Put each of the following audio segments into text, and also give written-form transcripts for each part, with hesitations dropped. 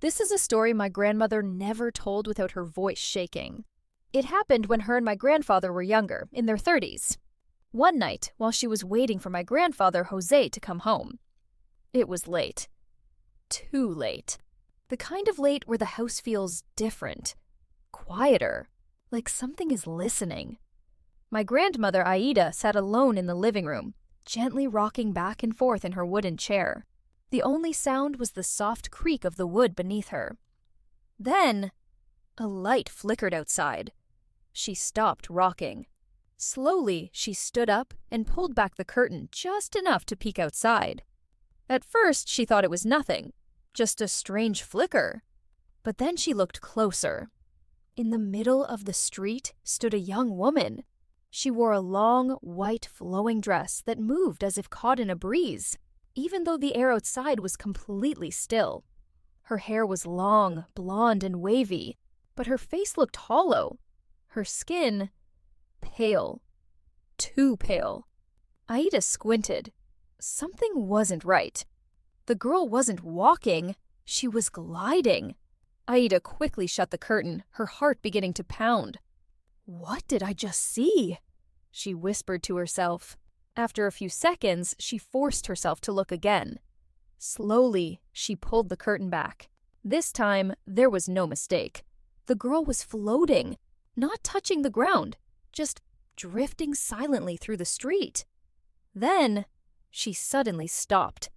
This is a story my grandmother never told without her voice shaking. It happened when her and my grandfather were younger, in their 30s. One night, while she was waiting for my grandfather, Jose, to come home. It was late. Too late. The kind of late where the house feels different, quieter, like something is listening. My grandmother, Aida, sat alone in the living room, gently rocking back and forth in her wooden chair. The only sound was the soft creak of the wood beneath her. Then, a light flickered outside. She stopped rocking. Slowly, she stood up and pulled back the curtain just enough to peek outside. At first, she thought it was nothing, just a strange flicker. But then she looked closer. In the middle of the street stood a young woman. She wore a long, white, flowing dress that moved as if caught in a breeze, even though the air outside was completely still. Her hair was long, blonde, and wavy, but her face looked hollow. Her skin, pale. Too pale. Aida squinted. Something wasn't right. The girl wasn't walking, she was gliding. Aida quickly shut the curtain, her heart beginning to pound. What did I just see? She whispered to herself. After a few seconds, she forced herself to look again. Slowly, she pulled the curtain back. This time, there was no mistake. The girl was floating, not touching the ground, just drifting silently through the street. Then, she suddenly stopped,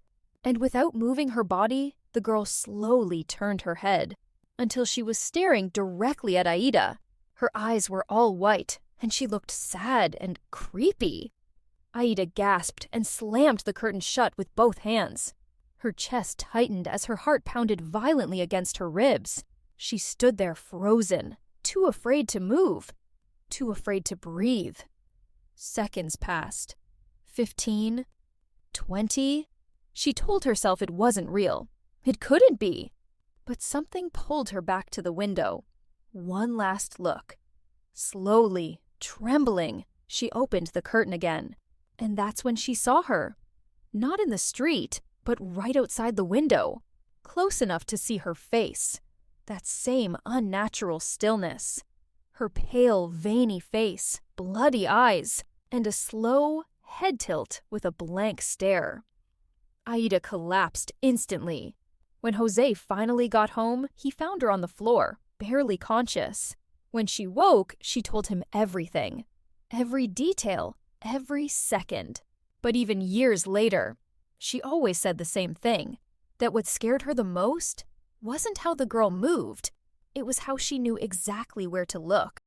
and without moving her body, the girl slowly turned her head until she was staring directly at Aida. Her eyes were all white, and she looked sad and creepy. Aida gasped and slammed the curtain shut with both hands. Her chest tightened as her heart pounded violently against her ribs. She stood there frozen, too afraid to move, too afraid to breathe. Seconds passed. 15, 20. She told herself it wasn't real. It couldn't be. But something pulled her back to the window. One last look. Slowly, trembling, she opened the curtain again. And that's when she saw her. Not in the street, but right outside the window. Close enough to see her face. That same unnatural stillness. Her pale, veiny face, bloody eyes, and a slow head tilt with a blank stare. Aida collapsed instantly. When Jose finally got home, he found her on the floor, barely conscious. When she woke, she told him everything. Every detail, every second. But even years later, she always said the same thing, that what scared her the most wasn't how the girl moved, it was how she knew exactly where to look.